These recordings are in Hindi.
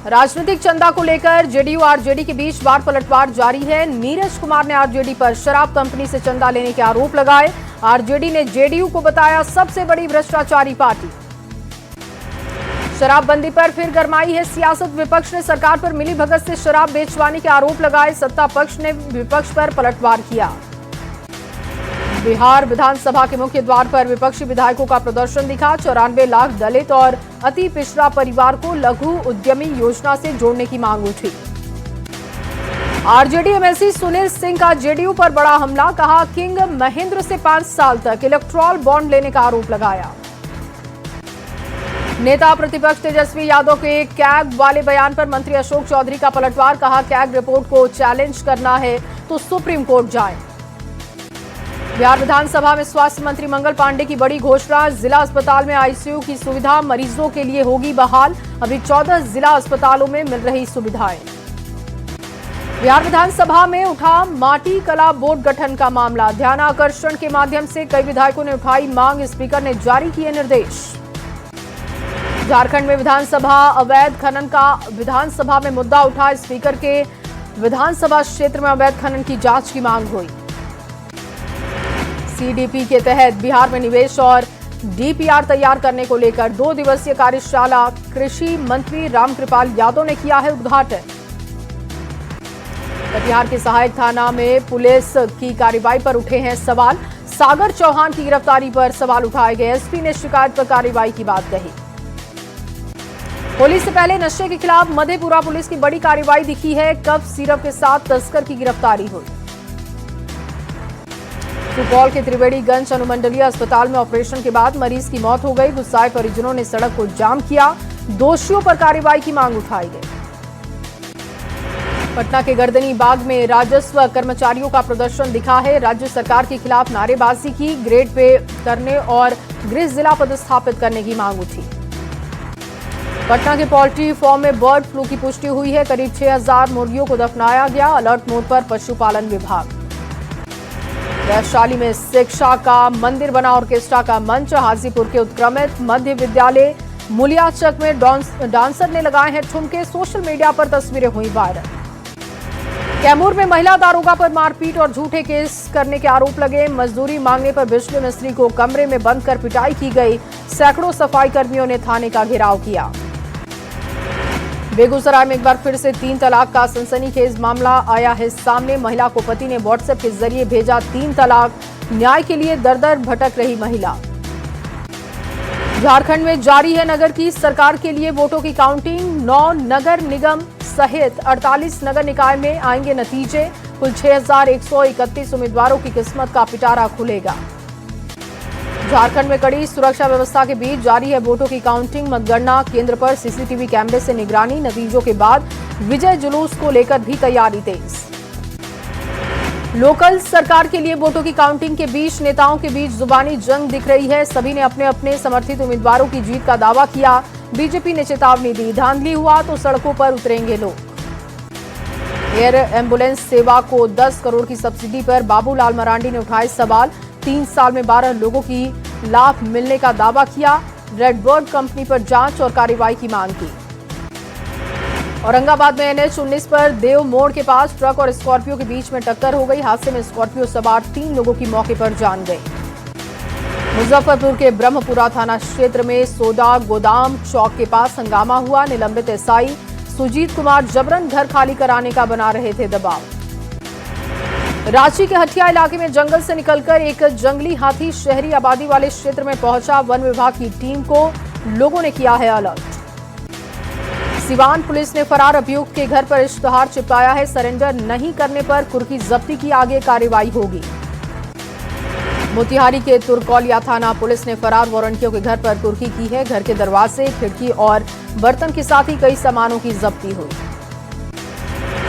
राजनीतिक चंदा को लेकर जेडीयू आरजेडी के बीच वार पलटवार जारी है। नीरज कुमार ने आरजेडी पर शराब कंपनी से चंदा लेने के आरोप लगाए। आरजेडी ने जेडीयू को बताया सबसे बड़ी भ्रष्टाचारी पार्टी। शराबबंदी पर फिर गरमाई है सियासत। विपक्ष ने सरकार पर मिलीभगत से शराब बेचवाने के आरोप लगाए। सत्ता पक्ष ने विपक्ष पर पलटवार किया। बिहार विधानसभा के मुख्य द्वार पर विपक्षी विधायकों का प्रदर्शन दिखा। 94 लाख दलित और अति पिछड़ा परिवार को लघु उद्यमी योजना से जोड़ने की मांग उठी। आरजेडी एमएलसी सुनील सिंह का जेडीयू पर बड़ा हमला। कहा किंग महेंद्र से 5 साल तक इलेक्टोरल बॉन्ड लेने का आरोप लगाया। नेता प्रतिपक्ष तेजस्वी यादव के कैग वाले बयान पर मंत्री अशोक चौधरी का पलटवार। कहा कैग रिपोर्ट को चैलेंज करना है तो सुप्रीम कोर्ट जाए। बिहार विधानसभा में स्वास्थ्य मंत्री मंगल पांडे की बड़ी घोषणा। जिला अस्पताल में आईसीयू की सुविधा मरीजों के लिए होगी बहाल। अभी 14 जिला अस्पतालों में मिल रही सुविधाएं। बिहार विधानसभा में उठा माटी कला बोर्ड गठन का मामला। ध्यानाकर्षण के माध्यम से कई विधायकों ने उठाई मांग। स्पीकर ने जारी किए निर्देश। झारखंड में विधानसभा अवैध खनन का विधानसभा में मुद्दा उठा। स्पीकर के विधानसभा क्षेत्र में अवैध खनन की जांच की मांग हुई। सीडीपी के तहत बिहार में निवेश और डीपीआर तैयार करने को लेकर 2 दिवसीय कार्यशाला कृषि मंत्री रामकृपाल यादव ने किया है उद्घाटन। कटिहार के सहायक थाना में पुलिस की कार्रवाई पर उठे हैं सवाल। सागर चौहान की गिरफ्तारी पर सवाल उठाए गए। एसपी ने शिकायत पर कार्रवाई की बात कही। होली से पहले नशे के खिलाफ मधेपुरा पुलिस की बड़ी कार्रवाई दिखी है। कफ सिरप के साथ तस्कर की गिरफ्तारी हुई। सुपौल के त्रिवेणीगंज अनुमंडलीय अस्पताल में ऑपरेशन के बाद मरीज की मौत हो गई। गुस्साए परिजनों ने सड़क को जाम किया। दोषियों पर कार्रवाई की मांग उठाई गई। पटना के गर्दनी बाग में राजस्व कर्मचारियों का प्रदर्शन दिखा है। राज्य सरकार के खिलाफ नारेबाजी की। ग्रेड पे करने और गृह जिला पदस्थापित करने की मांग उठी। पटना के पोल्ट्री फार्म में बर्ड फ्लू की पुष्टि हुई है। करीब 6000 मुर्गियों को दफनाया गया। अलर्ट मोड पर पशुपालन विभाग। वैशाली में शिक्षा का मंदिर बना ऑर्केस्ट्रा का मंच। हाजीपुर के उत्क्रमित मध्य विद्यालय मुलियाचक में डांसर ने लगाए हैं ठुमके। सोशल मीडिया पर तस्वीरें हुई वायरल। कैमूर में महिला दारोगा पर मारपीट और झूठे केस करने के आरोप लगे। मजदूरी मांगने पर बिजली मिस्त्री को कमरे में बंद कर पिटाई की गई। सैकड़ों सफाई कर्मियों ने थाने का घेराव किया। बेगूसराय में एक बार फिर से 3 तलाक का सनसनीखेज मामला आया है सामने। महिला को पति ने व्हाट्सएप के जरिए भेजा 3 तलाक। न्याय के लिए दर-दर भटक रही महिला। झारखंड में जारी है नगर की सरकार के लिए वोटों की काउंटिंग। 9 नगर निगम सहित 48 नगर निकाय में आएंगे नतीजे। कुल 6131 उम्मीदवारों की किस्मत का पिटारा खुलेगा। झारखंड में कड़ी सुरक्षा व्यवस्था के बीच जारी है वोटों की काउंटिंग। मतगणना केंद्र पर सीसीटीवी कैमरे से निगरानी। नतीजों के बाद विजय जुलूस को लेकर भी तैयारी तेज। लोकल सरकार के लिए वोटों की काउंटिंग के बीच नेताओं के बीच जुबानी जंग दिख रही है। सभी ने अपने अपने समर्थित उम्मीदवारों की जीत का दावा किया। बीजेपी ने चेतावनी दी, धांधली हुआ तो सड़कों पर उतरेंगे लोग। एयर एम्बुलेंस सेवा को 10 करोड़ की सब्सिडी पर बाबूलाल मरांडी ने उठाए सवाल। 3 साल में 12 लोगों की लाभ मिलने का दावा किया। रेडबर्ड कंपनी पर जांच और कार्रवाई की मांग की। औरंगाबाद में NH-19 पर देव मोड़ के पास ट्रक और स्कॉर्पियो के बीच में टक्कर हो गई। हादसे में स्कॉर्पियो सवार 3 लोगों की मौके पर जान गई। मुजफ्फरपुर के ब्रह्मपुरा थाना क्षेत्र में सोडा गोदाम चौक के पास हंगामा हुआ। निलंबित एसआई सुजीत कुमार जबरन घर खाली कराने का बना रहे थे दबाव। रांची के हटिया इलाके में जंगल से निकलकर एक जंगली हाथी शहरी आबादी वाले क्षेत्र में पहुंचा। वन विभाग की टीम को लोगों ने किया है अलर्ट। सिवान पुलिस ने फरार अभियुक्त के घर पर इश्तहार चिपकाया है। सरेंडर नहीं करने पर कुर्की जब्ती की आगे कार्रवाई होगी। मोतिहारी के तुरकौलिया थाना पुलिस ने फरार वारंटियों के घर पर कुर्की की है। घर के दरवाजे, खिड़की और बर्तन के साथ ही कई सामानों की जब्ती हुई।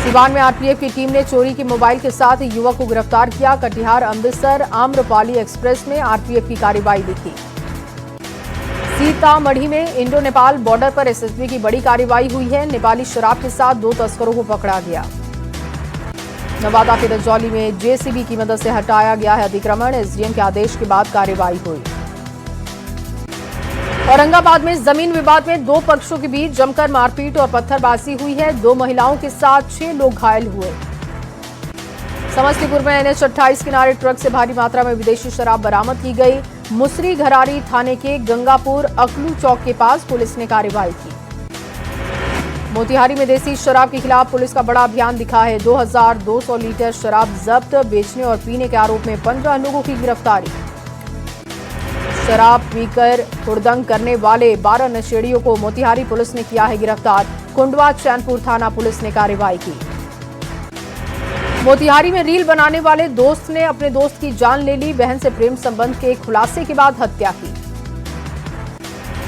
सिवान में आरपीएफ की टीम ने चोरी के मोबाइल के साथ युवक को गिरफ्तार किया। कटिहार अमृतसर आम्रपाली एक्सप्रेस में आरपीएफ की कार्रवाई दिखी। सीतामढ़ी में इंडो नेपाल बॉर्डर पर एसएसबी की बड़ी कार्रवाई हुई है। नेपाली शराब के साथ 2 तस्करों को पकड़ा गया। नवादा के रजौली में जेसीबी की मदद से हटाया गया है अतिक्रमण। एसडीएम के आदेश के बाद कार्रवाई हुई। औरंगाबाद में जमीन विवाद में दो पक्षों के बीच जमकर मारपीट और पत्थरबाजी हुई है। दो महिलाओं के साथ 6 लोग घायल हुए। समस्तीपुर में NH 28 किनारे ट्रक से भारी मात्रा में विदेशी शराब बरामद की गई। मुसरी घरारी थाने के गंगापुर अकलू चौक के पास पुलिस ने कार्रवाई की। मोतिहारी में देसी शराब के खिलाफ पुलिस का बड़ा अभियान दिखा है। 2200 लीटर शराब जब्त, बेचने और पीने के आरोप में 15 लोगों की गिरफ्तारी। शराब पीकर हुड़दंग करने वाले 12 नशेड़ियों को मोतिहारी पुलिस ने किया है गिरफ्तार। कुंडवा चैनपुर थाना पुलिस ने कार्रवाई की। मोतिहारी में रील बनाने वाले दोस्त ने अपने दोस्त की जान ले ली। बहन से प्रेम संबंध के खुलासे के बाद हत्या की।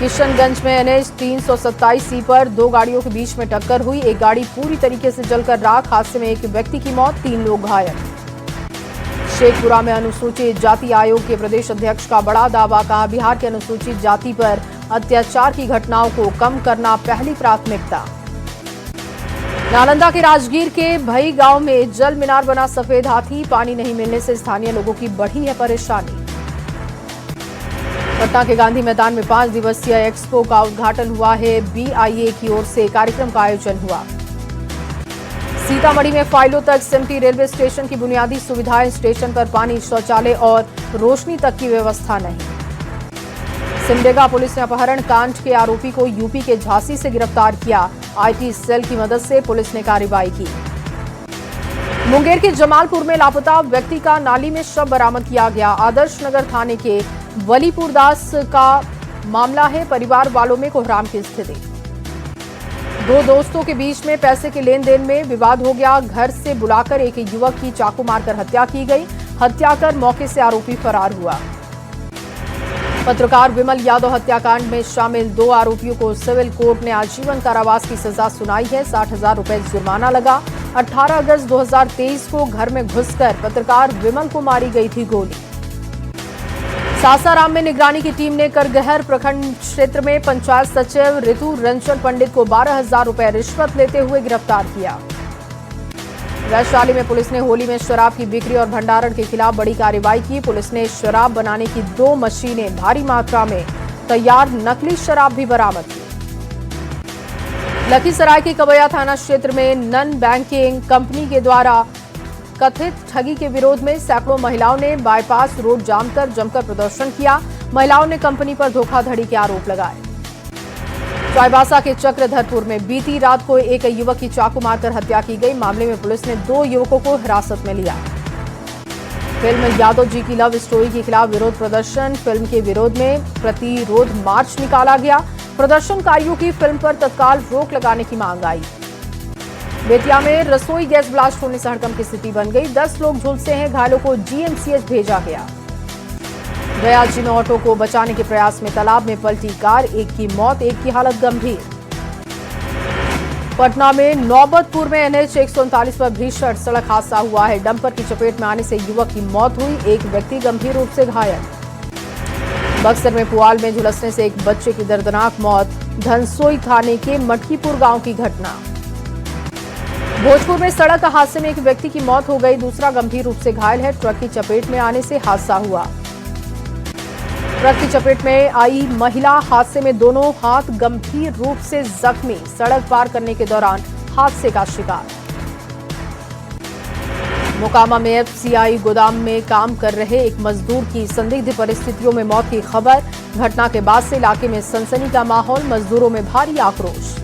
किशनगंज में NH 327C पर दो गाड़ियों के बीच में टक्कर हुई। एक गाड़ी पूरी तरीके से जलकर राख। हादसे में एक व्यक्ति की मौत, 3 लोग घायल। शेखपुरा में अनुसूचित जाति आयोग के प्रदेश अध्यक्ष का बड़ा दावा, कहा बिहार के अनुसूचित जाति पर अत्याचार की घटनाओं को कम करना पहली प्राथमिकता। नालंदा के राजगीर के भई गांव में जल मीनार बना सफेद हाथी, पानी नहीं मिलने से स्थानीय लोगों की बढ़ी है परेशानी। पटना के गांधी मैदान में 5 दिवसीय एक्सपो का उद्घाटन हुआ है। BIA की ओर से कार्यक्रम का आयोजन हुआ। सीतामढ़ी में फाइलों तक सिमटी रेलवे स्टेशन की बुनियादी सुविधाएं, स्टेशन पर पानी, शौचालय और रोशनी तक की व्यवस्था नहीं। सिमडेगा पुलिस ने अपहरण कांड के आरोपी को यूपी के झांसी से गिरफ्तार किया। IT सेल की मदद से पुलिस ने कार्रवाई की। मुंगेर के जमालपुर में लापता व्यक्ति का नाली में शव बरामद किया गया। आदर्श नगर थाने के वलीपुर दास का मामला है। परिवार वालों में कोहराम की स्थिति। दो दोस्तों के बीच में पैसे के लेन देन में विवाद हो गया। घर से बुलाकर एक युवक की चाकू मारकर हत्या की गई। हत्या कर मौके से आरोपी फरार हुआ। पत्रकार विमल यादव हत्याकांड में शामिल 2 आरोपियों को सिविल कोर्ट ने आजीवन कारावास की सजा सुनाई है। 60,000 रुपए जुर्माना लगा। 18 अगस्त 2023 को घर में घुसकर पत्रकार विमल को मारी गई थी गोली। सासाराम में निगरानी की टीम ने करगहर प्रखंड क्षेत्र में पंचायत सचिव ऋतु रंजन पंडित को 12,000 रुपए रिश्वत लेते हुए गिरफ्तार किया। वैशाली में पुलिस ने होली में शराब की बिक्री और भंडारण के खिलाफ बड़ी कार्रवाई की। पुलिस ने शराब बनाने की 2 मशीनें, भारी मात्रा में तैयार नकली शराब भी बरामद की। लखीसराय के कबैया थाना क्षेत्र में नन बैंकिंग कंपनी के द्वारा कथित ठगी के विरोध में सैकड़ों महिलाओं ने बाईपास रोड जाम कर जमकर प्रदर्शन किया। महिलाओं ने कंपनी पर धोखाधड़ी के आरोप लगाए। चाईबासा के चक्रधरपुर में बीती रात को एक युवक की चाकू मारकर हत्या की गई। मामले में पुलिस ने 2 युवकों को हिरासत में लिया। फिल्म यादव जी की लव स्टोरी के खिलाफ विरोध प्रदर्शन। फिल्म के विरोध में प्रतिरोध मार्च निकाला गया। प्रदर्शनकारियों की फिल्म पर तत्काल रोक लगाने की मांग आई। बेतिया में रसोई गैस ब्लास्ट होने से हड़कंप की स्थिति बन गई। 10 लोग झुलसे हैं। घायलों को GMCH भेजा गया। गयाजी में ऑटो को बचाने के प्रयास में तालाब में पलटी कार, एक की मौत, एक की हालत गंभीर। पटना में नौबतपुर में NH 139 पर भीषण सड़क हादसा हुआ है। डंपर की चपेट में आने से युवक की मौत हुई, एक व्यक्ति गंभीर रूप से घायल। बक्सर में पुआल में झुलसने से एक बच्चे की दर्दनाक मौत। धनसोई थाने के मटकीपुर गांव की घटना। भोजपुर में सड़क हादसे में एक व्यक्ति की मौत हो गई, दूसरा गंभीर रूप से घायल है। ट्रक की चपेट में आने से हादसा हुआ। ट्रक की चपेट में आई महिला हादसे में दोनों हाथ गंभीर रूप से जख्मी, सड़क पार करने के दौरान हादसे का शिकार। मोकामा में FCI गोदाम में काम कर रहे एक मजदूर की संदिग्ध परिस्थितियों में मौत की खबर। घटना के बाद से इलाके में सनसनी का माहौल, मजदूरों में भारी आक्रोश।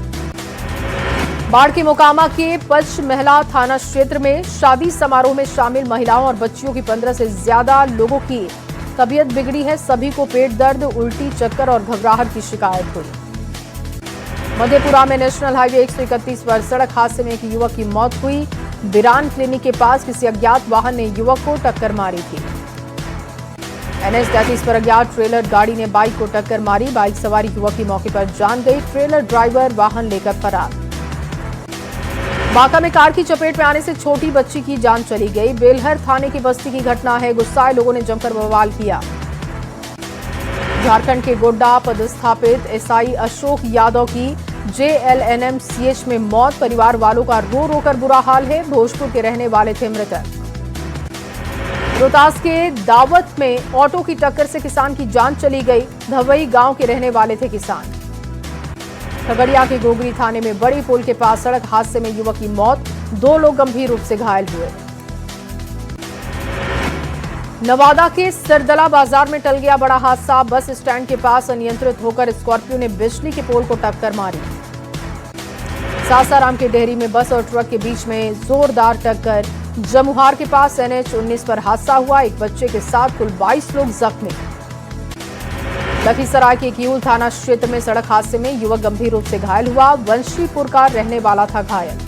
बाढ़ के मोकामा के पचमहला थाना क्षेत्र में शादी समारोह में शामिल महिलाओं और बच्चियों की 15 से ज्यादा लोगों की तबीयत बिगड़ी है। सभी को पेट दर्द, उल्टी, चक्कर और घबराहट की शिकायत हुई। मधेपुरा में नेशनल हाईवे 131 पर सड़क हादसे में एक युवक की मौत हुई। बिरान क्लिनिक के पास किसी अज्ञात वाहन ने युवक को टक्कर मारी थी। NH 33 पर अज्ञात ट्रेलर गाड़ी ने बाइक को टक्कर मारी। बाइक सवारी युवक की मौके पर जान गई। ट्रेलर ड्राइवर वाहन लेकर फरार। बांका में कार की चपेट में आने से छोटी बच्ची की जान चली गई। बेलहर थाने की बस्ती की घटना है। गुस्साए लोगों ने जमकर बवाल किया। झारखंड के गोड्डा पदस्थापित SI अशोक यादव की JLNMCH में मौत। परिवार वालों का रो रो कर बुरा हाल है। भोजपुर के रहने वाले थे मृतक। रोहतास के दावत में ऑटो की टक्कर से किसान की जान चली गई। धवई गांव के रहने वाले थे किसान। खगड़िया के गोगरी थाने में बड़ी पुल के पास सड़क हादसे में युवक की मौत, 2 लोग गंभीर रूप से घायल हुए। नवादा के सरदला बाजार में टल गया बड़ा हादसा। बस स्टैंड के पास अनियंत्रित होकर स्कॉर्पियो ने बिजली के पोल को टक्कर मारी। सासाराम के डेहरी में बस और ट्रक के बीच में जोरदार टक्कर। जमुहार के पास NH 19 पर हादसा हुआ। एक बच्चे के साथ कुल 22 लोग जख्मी। लखीसराय के किऊल थाना क्षेत्र में सड़क हादसे में युवक गंभीर रूप से घायल हुआ। वंशीपुर का रहने वाला था घायल।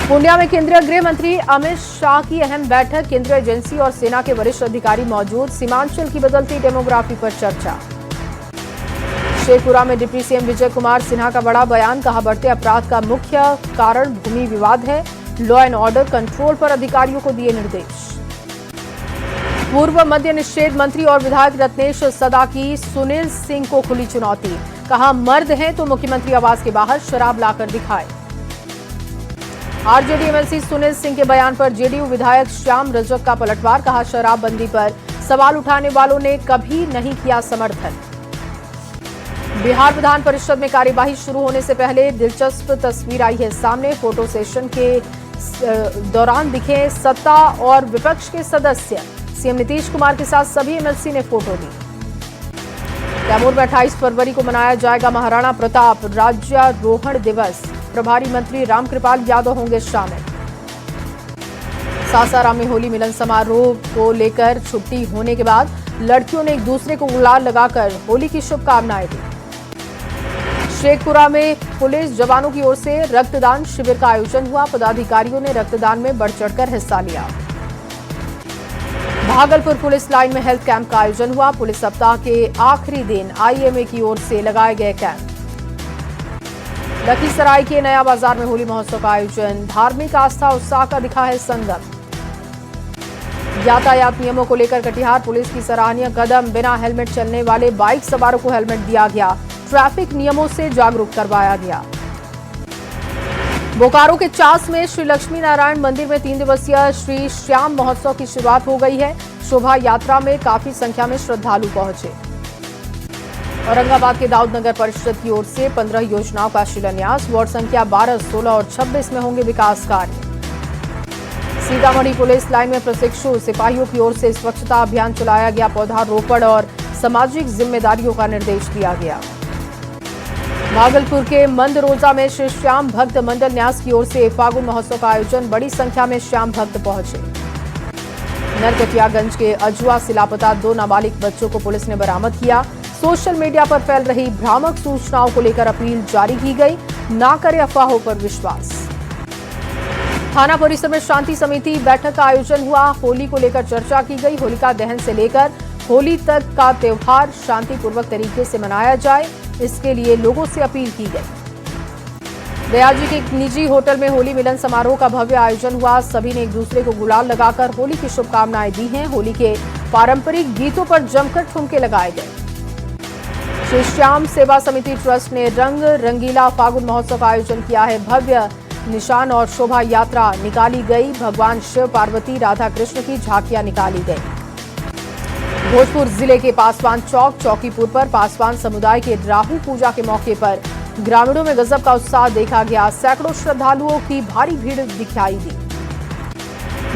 पूर्णिया में केंद्रीय गृह मंत्री अमित शाह की अहम बैठक। केंद्रीय एजेंसी और सेना के वरिष्ठ अधिकारी मौजूद। सीमांचल की बदलती डेमोग्राफी पर चर्चा। शेखपुरा में डिप्टी सीएम विजय कुमार सिन्हा का बड़ा बयान। कहा, बढ़ते अपराध का मुख्य कारण भूमि विवाद है। लॉ एंड ऑर्डर कंट्रोल पर अधिकारियों को दिए निर्देश। पूर्व मद्य निषेध मंत्री और विधायक रत्नेश सदा की सुनील सिंह को खुली चुनौती। कहा, मर्द हैं तो मुख्यमंत्री आवास के बाहर शराब लाकर दिखाए। आरजेडी एमएलसी सुनील सिंह के बयान पर जेडीयू विधायक श्याम रजक का पलटवार। कहा, शराबबंदी पर सवाल उठाने वालों ने कभी नहीं किया समर्थन। बिहार विधान परिषद में कार्यवाही शुरू होने से पहले दिलचस्प तस्वीर आई है सामने। फोटो सेशन के दौरान दिखे सत्ता और विपक्ष के सदस्य। सीएम नीतीश कुमार के साथ सभी एमएलसी ने फोटो ली। कैमूर में 28 फरवरी को मनाया जाएगा महाराणा प्रताप राज्यारोहण दिवस। प्रभारी मंत्री रामकृपाल यादव होंगे शामिल। सासाराम में होली मिलन समारोह को लेकर छुट्टी होने के बाद लड़कियों ने एक दूसरे को गुलाल लगाकर होली की शुभकामनाएं दी। शेखपुरा में पुलिस जवानों की ओर से रक्तदान शिविर का आयोजन हुआ। पदाधिकारियों ने रक्तदान में बढ़ चढ़कर हिस्सा लिया। भागलपुर पुलिस लाइन में हेल्थ कैंप का आयोजन हुआ। पुलिस सप्ताह के आखिरी दिन आईएमए की ओर से लगाए गए कैंप। लखीसराय के नया बाजार में होली महोत्सव का आयोजन। धार्मिक आस्था उत्साह का दिखा है संगम। यातायात नियमों को लेकर कटिहार पुलिस की सराहनीय कदम। बिना हेलमेट चलने वाले बाइक सवारों को हेलमेट दिया गया। ट्रैफिक नियमों से जागरूक करवाया गया। बोकारो के चास में श्री लक्ष्मी नारायण मंदिर में 3 दिवसीय श्री श्याम महोत्सव की शुरुआत हो गई है। शोभा यात्रा में काफी संख्या में श्रद्धालु पहुंचे। औरंगाबाद के दाऊद नगर परिषद की ओर से 15 योजनाओं का शिलान्यास। वार्ड संख्या 12, 16 और 26 में होंगे विकास कार्य। सीतामढ़ी पुलिस लाइन में प्रशिक्षु सिपाहियों की ओर से स्वच्छता अभियान चलाया गया। पौधारोपण और सामाजिक जिम्मेदारियों का निर्देश दिया गया। भागलपुर के मंदरोजा में श्री श्याम भक्त मंडल न्यास की ओर से फागुन महोत्सव का आयोजन। बड़ी संख्या में श्याम भक्त पहुंचे। नरकटियागंज के अजुआ से लापता 2 नाबालिग बच्चों को पुलिस ने बरामद किया। सोशल मीडिया पर फैल रही भ्रामक सूचनाओं को लेकर अपील जारी की गई। ना करें अफवाहों पर विश्वास। थाना परिसर में शांति समिति बैठक का आयोजन हुआ। होली को लेकर चर्चा की गई। होलिका दहन से लेकर होली तक का त्योहार शांतिपूर्वक तरीके से मनाया जाए, इसके लिए लोगों से अपील की गई। दयाजी के एक निजी होटल में होली मिलन समारोह का भव्य आयोजन हुआ। सभी ने एक दूसरे को गुलाल लगाकर होली की शुभकामनाएं दी हैं। होली के पारंपरिक गीतों पर जमकर ठुमके लगाए गए। श्री श्याम सेवा समिति ट्रस्ट ने रंग रंगीला फागुन महोत्सव का आयोजन किया है। भव्य निशान और शोभा यात्रा निकाली गई। भगवान शिव, पार्वती, राधा कृष्ण की झांकियां निकाली गई। भोजपुर जिले के पासवान चौक चौकीपुर पर पासवान समुदाय के राहु पूजा के मौके पर ग्रामीणों में गजब का उत्साह देखा गया। सैकड़ों श्रद्धालुओं की भारी भीड़ दिखाई दी।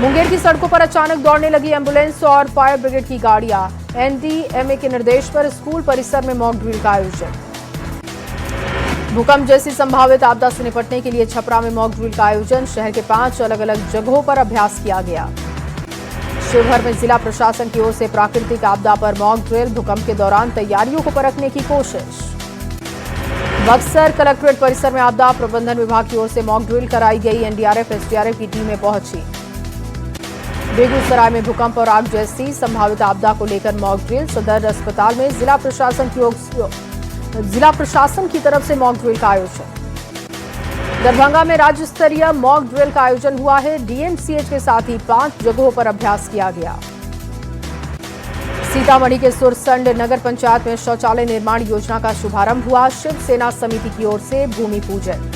मुंगेर की सड़कों पर अचानक दौड़ने लगी एम्बुलेंस और फायर ब्रिगेड की गाड़ियां। एनडीएमए के निर्देश पर स्कूल परिसर में मॉक ड्रिल का आयोजन। भूकंप जैसी संभावित आपदा से निपटने के लिए छपरा में मॉक ड्रिल का आयोजन। शहर के 5 अलग अलग जगहों पर अभ्यास किया गया। शिवहर में जिला प्रशासन की ओर से प्राकृतिक आपदा पर मॉक ड्रिल। भूकंप के दौरान तैयारियों को परखने की कोशिश। बक्सर कलेक्ट्रेट परिसर में आपदा प्रबंधन विभाग की ओर से मॉक ड्रिल कराई गई। एनडीआरएफ, एसडीआरएफ की टीमें पहुंची। बेगूसराय में भूकंप और आग जैसी संभावित आपदा को लेकर मॉक ड्रिल। सदर अस्पताल में जिला प्रशासन की तरफ से मॉक ड्रिल का आयोजन। दरभंगा में राज्य स्तरीय मॉक ड्रिल का आयोजन हुआ है। डीएमसीएच के साथ ही 5 जगहों पर अभ्यास किया गया। सीतामढ़ी के सुरसंड नगर पंचायत में शौचालय निर्माण योजना का शुभारंभ हुआ। शिवसेना समिति की ओर से भूमि पूजन।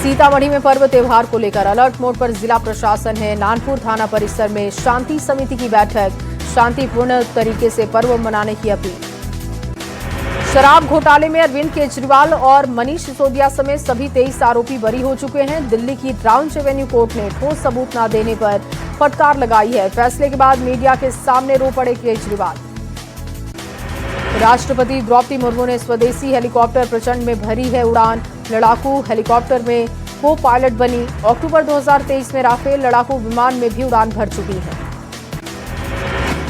सीतामढ़ी में पर्व त्योहार को लेकर अलर्ट मोड पर जिला प्रशासन है। नानपुर थाना परिसर में शांति समिति की बैठक, शांतिपूर्ण तरीके से पर्व मनाने की अपील। शराब घोटाले में अरविंद केजरीवाल और मनीष सिसोदिया समेत सभी 23 आरोपी बरी हो चुके हैं। दिल्ली की ब्राउन एवेन्यू कोर्ट ने ठोस सबूत न देने पर फटकार लगाई है। फैसले के बाद मीडिया के सामने रो पड़े केजरीवाल। राष्ट्रपति द्रौपदी मुर्मू ने स्वदेशी हेलीकॉप्टर प्रचंड में भरी है उड़ान। लड़ाकू हेलीकॉप्टर में को पायलट बनी। अक्टूबर 2023 में राफेल लड़ाकू विमान में भी उड़ान भर चुकी है।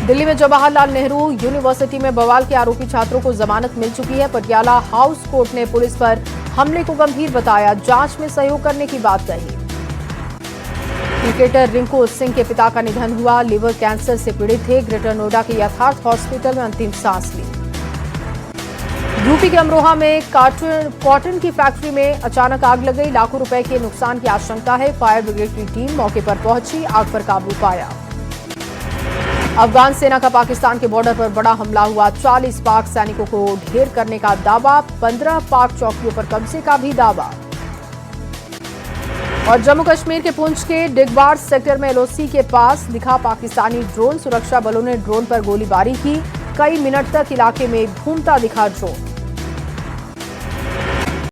दिल्ली में जवाहरलाल नेहरू यूनिवर्सिटी में बवाल के आरोपी छात्रों को जमानत मिल चुकी है। पटियाला हाउस कोर्ट ने पुलिस पर हमले को गंभीर बताया, जांच में सहयोग करने की बात कही। क्रिकेटर रिंकू सिंह के पिता का निधन हुआ, लिवर कैंसर से पीड़ित थे। ग्रेटर नोएडा के यथार्थ हॉस्पिटल में अंतिम सांस ली। यूपी के अमरोहा में कॉटन की फैक्ट्री में अचानक आग लग गई, लाखों रुपए के नुकसान की आशंका है। फायर ब्रिगेड की टीम मौके पर पहुंची, आग पर काबू पाया। अफगान सेना का पाकिस्तान के बॉर्डर पर बड़ा हमला हुआ, 40 पाक सैनिकों को ढेर करने का दावा, 15 पाक चौकियों पर कब्जे का भी दावा। और जम्मू कश्मीर के पुंछ के डिगवार सेक्टर में एलओसी के पास दिखा पाकिस्तानी ड्रोन, सुरक्षा बलों ने ड्रोन पर गोलीबारी की। कई मिनट तक इलाके में घूमता दिखा ड्रोन।